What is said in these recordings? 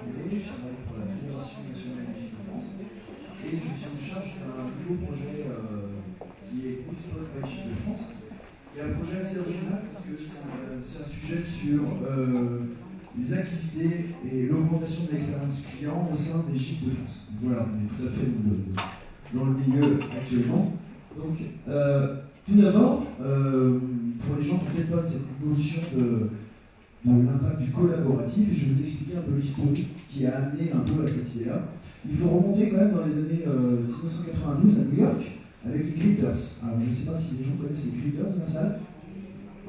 je travaille pour la Fédération nationale de France et je suis en charge d'un nouveau projet qui est Hotspot by Gilles-de-France. Il y a un projet assez original parce que c'est un sujet sur les activités et l'augmentation de l'expérience client au sein des Gilles-de-France. Voilà, on est tout à fait dans le milieu actuellement. Donc, tout d'abord, pour les gens qui n'ont peut-être pas cette notion de l'impact du collaboratif, et je vais vous expliquer un peu l'historique qui a amené un peu à cette idée-là. Il faut remonter quand même dans les années 1992 à New York avec les Critters. Alors je ne sais pas si les gens connaissent les Critters dans la salle.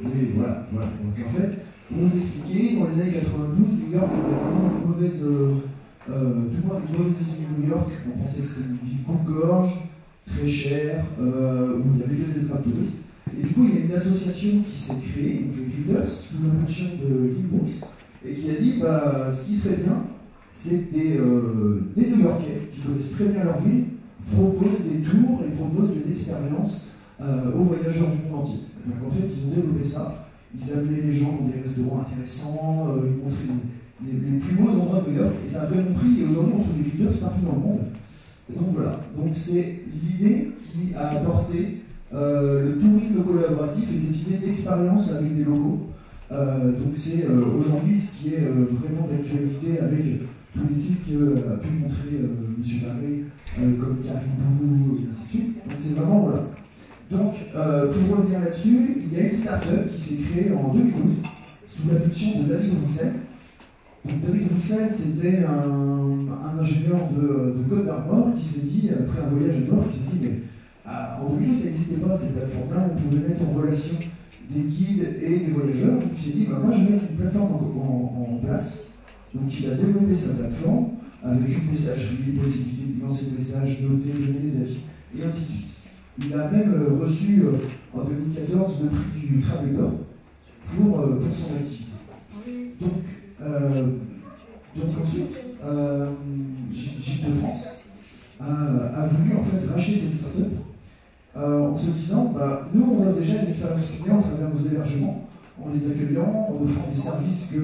Oui, voilà. Donc en fait, pour vous expliquer, dans les années 92, New York avait vraiment une mauvaise, tout le monde avait une mauvaise vision de New York. On pensait que c'était une ville coupe-gorge, très chère, où il n'y avait que des touristes. Et du coup, il y a une association qui s'est créée, donc les Critters, sous l'impulsion de Lynn Brooks, et qui a dit ce qui serait bien, c'est que des New-Yorkais qui connaissent très bien leur ville proposent des tours et proposent des expériences aux voyageurs du monde entier. Donc en fait, ils ont développé ça. Ils amenaient les gens dans des restaurants intéressants, ils montraient les plus beaux endroits de New York, et ça a vraiment pris. Et aujourd'hui, on trouve des Critters partout dans le monde. Et donc voilà. Donc c'est l'idée qui a apporté le tourisme collaboratif et cette idée d'expérience avec des locaux. Donc c'est aujourd'hui ce qui est vraiment d'actualité avec tous les sites qu'a pu montrer M. Barré, comme Caribou et ainsi de suite. Donc c'est vraiment voilà. Donc pour revenir là-dessus, il y a une start-up qui s'est créée en 2012 sous l'impulsion de David Roussel. Donc David Roussel, c'était un ingénieur de Côte d'Armor qui s'est dit, après un voyage à New York, qui s'est dit mais en 2012, ça n'existait pas cette plateforme-là, on pouvait mettre en relation des guides et des voyageurs. Donc il s'est dit, moi je vais mettre une plateforme en place. Donc il a développé sa plateforme avec une messagerie, possibilité de lancer des messages, noter, donner des avis, et ainsi de suite. Il a même reçu en 2014 le prix du Travel d'Or pour son activité. Donc ensuite, Gilles-de-France a voulu en fait racheter cette startup en se disant, nous on a déjà une expérience client à travers nos hébergements, en les accueillant, en offrant des services que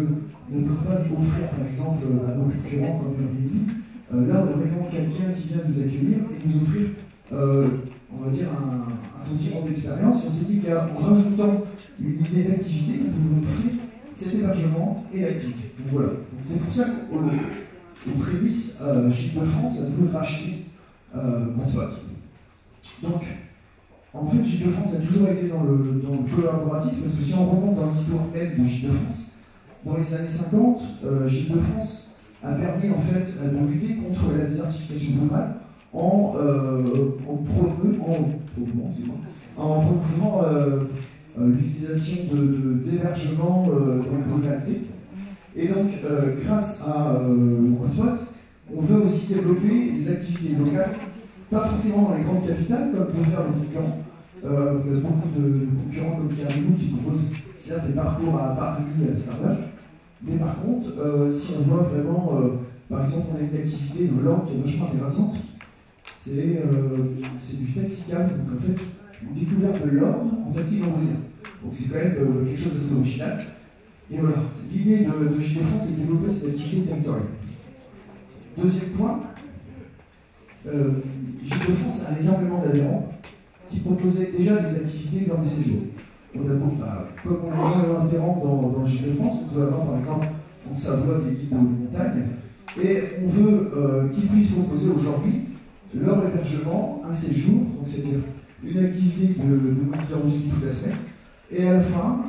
ne peuvent pas offrir par exemple à nos concurrents comme Airbnb. Là on a vraiment quelqu'un qui vient nous accueillir et nous offrir, on va dire, un sentiment d'expérience. Et on s'est dit qu'en rajoutant une idée d'activité, nous pouvons offrir cet hébergement et l'activité. Donc voilà. C'est pour ça qu'au prémices, Gilles-de-France a voulu racheter Hotspot. Donc, en fait, Gilles-de-France a toujours été dans le collaboratif, parce que si on remonte dans l'histoire même de Gilles-de-France, dans les années 50, Gilles-de-France a permis en fait de lutter contre la désertification rurale en promouvant l'utilisation d'hébergements dans la ruralité. Et donc, grâce à Hotspot, on veut aussi développer des activités locales, pas forcément dans les grandes capitales, comme peuvent faire les concurrents. Beaucoup de concurrents comme Caribou qui proposent certes des parcours à Paris, à Amsterdam, mais par contre, si on voit vraiment, par exemple, on a une activité dans l'Orne qui est vachement intéressante, c'est du taxicab, donc en fait, une découverte de l'Orne en taxi vendredi. Donc c'est quand même quelque chose d'assez original. Et voilà, l'idée de Gilles-de-France est de développer cette activité territoriale. Deuxième point, Gilles-de-France a énormément d'adhérents qui proposaient déjà des activités lors des séjours. On a, comme on a énormément d'adhérents dans Gilles-de-France, on peut avoir par exemple en Savoie des guides de montagne, et on veut qu'ils puissent proposer aujourd'hui leur hébergement, un séjour, donc c'est-à-dire une activité de moniteur de ski toute la semaine, et à la fin,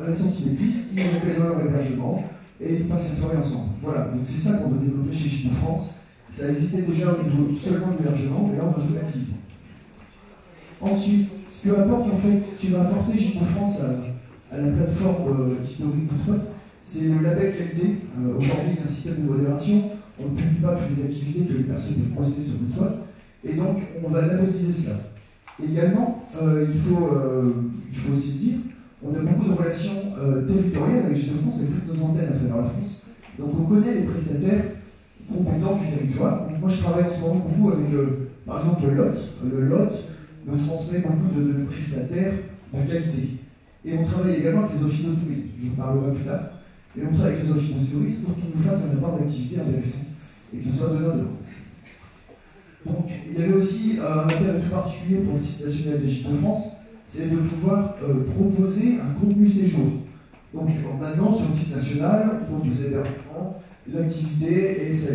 à la sortie des pistes, ils appellent leur hébergement et ils passent la soirée ensemble. Voilà, donc c'est ça qu'on veut développer chez Gilles-de-France. Ça existait déjà au niveau seulement de l'hébergement, mais là on rajoute l'activité. Ensuite, ce que va apporter Gilles-de-France à la plateforme historique Hotspot, c'est le label qualité. Aujourd'hui, il y a un système de modération, on ne publie pas toutes les activités que les personnes peuvent poster sur Hotspot, et donc on va labelliser cela. Également, il faut aussi le dire, on a beaucoup de relations territoriales avec Gilles-de-France, avec toutes nos antennes à travers la France. Donc on connaît les prestataires compétents du territoire. Donc moi je travaille en ce moment beaucoup avec, par exemple, le LOT. Le LOT me transmet beaucoup de prestataires de qualité. Et on travaille également avec les offices de tourisme, je vous parlerai plus tard. Et on travaille avec les offices de tourisme pour qu'ils nous fassent un apport d'activité intéressant et que ce soit donnant-donnant. Donc, il y avait aussi un intérêt tout particulier pour le site national des Gîtes de France, c'est de pouvoir proposer un contenu séjour. Donc, maintenant, sur le site national, on propose des hébergements, l'activité, et ça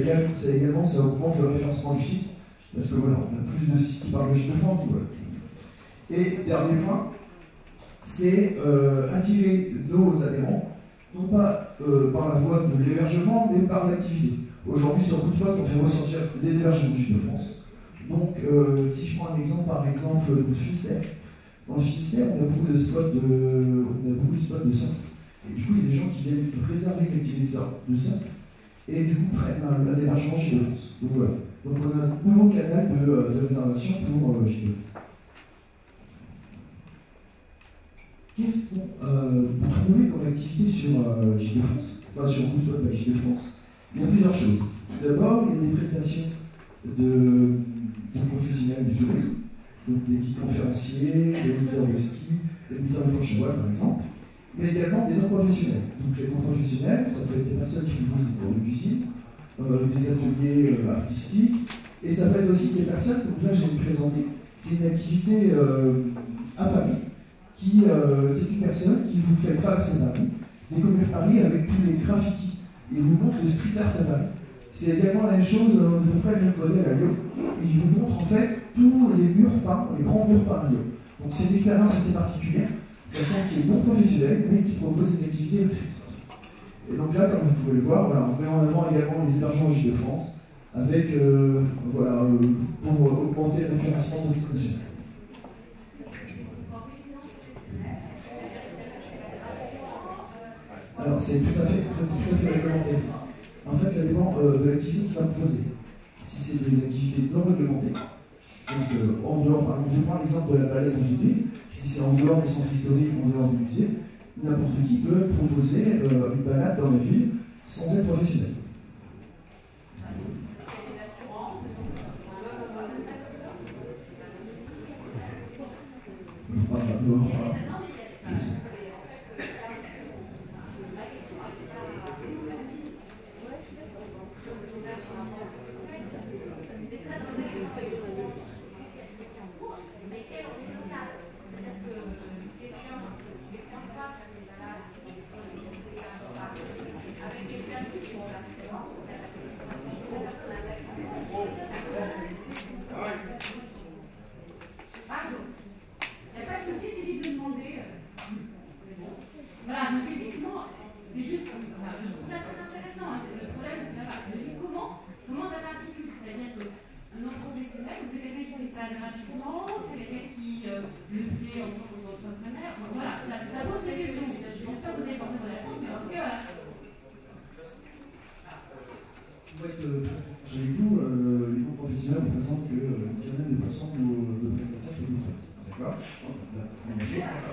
augmente le référencement du site, parce que voilà, on a plus de sites qui parlent de Gîtes de France. Voilà. Et dernier point, c'est attirer nos adhérents, non pas par la voie de l'hébergement, mais par l'activité. Aujourd'hui, sur Goodspot, on fait ressortir des hébergements de Gîtes de France. Donc, si je prends un exemple, par exemple, de Finistère, dans le Finistère, on a beaucoup de spots de surf. Et du coup, il y a des gens qui viennent réserver l'activité de surf et du coup prennent un hébergement Gîtes de France. Donc voilà. Donc on a un nouveau canal de réservation pour Gîtes de France. Qu'est-ce qu'on peut trouver comme activité sur Gîtes de France, enfin sur Goodspot avec Gîtes de France? Il y a plusieurs choses. Tout d'abord, il y a des prestations de professionnels du tourisme, donc des guides conférenciers, des moniteurs de ski, des moniteurs de planche à voile par exemple, mais également des non-professionnels. Donc les non-professionnels, ça peut être des personnes qui proposent des cours de cuisine, des ateliers artistiques, et ça peut être aussi des personnes, donc là je vais vous présenter, c'est une activité à Paris, c'est une personne qui vous fait traverser Paris, découvrir Paris avec tous les graffitis, et vous montre le street art à Paris. C'est également la même chose, à peu près le même modèle à Lyon, et il vous montre en fait tous les murs peints, les grands murs peints à Lyon. Donc c'est une expérience assez particulière, quelqu'un qui est non professionnel, mais qui propose des activités électriques. Et donc là, comme vous pouvez le voir, voilà, on met en avant également les hébergements Gîtes de France, avec, pour augmenter le référencement de destination. Alors c'est tout à fait réglementé. En fait, ça dépend de l'activité qu'il va proposer. Si c'est des activités non réglementées, donc en dehors, par exemple, je prends l'exemple de la balade au musée, si c'est en dehors des centres historiques, en dehors du musée, n'importe qui peut proposer une balade dans la ville sans être professionnel. Chez vous, les non professionnels représentent que une quinzaine de pourcents de nos prestataires sur le site. D'accord?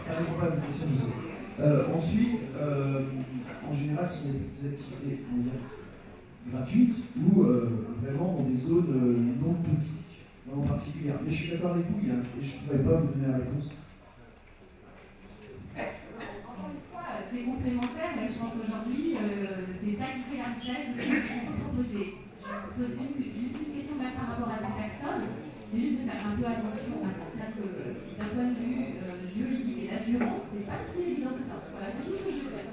Ça répond pas à une question de ça. Ensuite, en général, ce sont des activités gratuites ou vraiment dans des zones non touristiques, vraiment particulières. Mais je suis d'accord avec vous, et je ne pourrais pas vous donner la réponse. Encore une fois, c'est complémentaire, mais je pense qu'aujourd'hui, c'est ça qui fait la richesse, c'est ce qu'on peut proposer. Je pose juste une question même par rapport à ces personnes, c'est juste de faire un peu attention à ça, c'est-à-dire que d'un point de vue juridique et d'assurance, c'est pas si évident que ça. Voilà, c'est tout ce que je veux dire.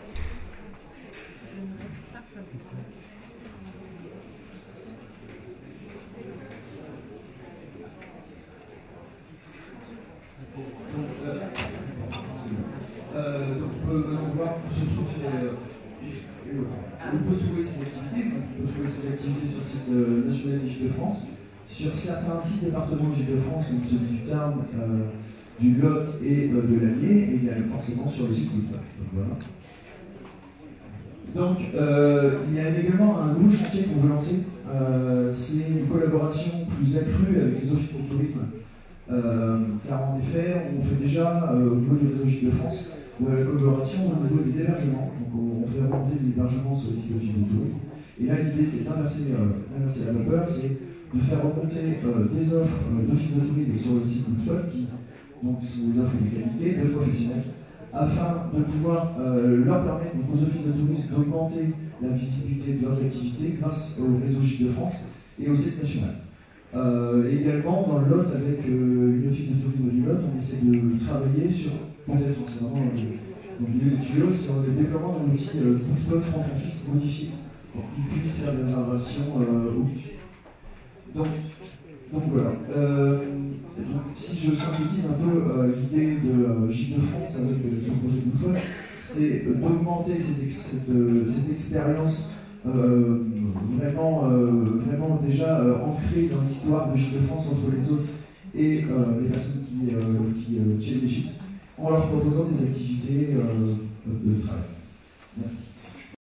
Donc on peut maintenant voir où se trouve on peut trouver ces activités. On peut trouver ces activités sur le site national des Gîtes de France, sur certains sites départements Gîtes de France, donc celui du Tarn, du Lot et de l'Allier, et il y a forcément sur le site Goodspot. Donc il y a également un nouveau chantier qu'on veut lancer, c'est une collaboration plus accrue avec les offices de tourisme. Car en effet, on fait déjà au niveau du réseau Gîtes de France la collaboration au niveau des hébergements. Donc on fait remonter des hébergements sur les sites d'offices de tourisme. Et là, l'idée, c'est d'inverser la vapeur, c'est de faire remonter des offres d'offices de tourisme sur le site Goodspot, qui donc sont des offres de qualité, de professionnels, afin de pouvoir leur permettre aux offices de tourisme d'augmenter la visibilité de leurs activités grâce au réseau Gîtes de France et au site national. Également, dans le Lot, avec une office de tourisme du Lot, on essaie de travailler sur, peut-être c'est vraiment dans le milieu des tuyaux, sur le déploiement d'un outil Bookspot front office modifié pour qu'ils puissent faire des réservations au public. Donc voilà. Donc, si je synthétise un peu l'idée de Gîtes de France avec son projet Bookspot, c'est d'augmenter cette expérience vraiment déjà ancrée dans l'histoire de Gîtes de France entre les autres et les personnes qui tiennent les gîtes, en leur proposant des activités de travail. Merci.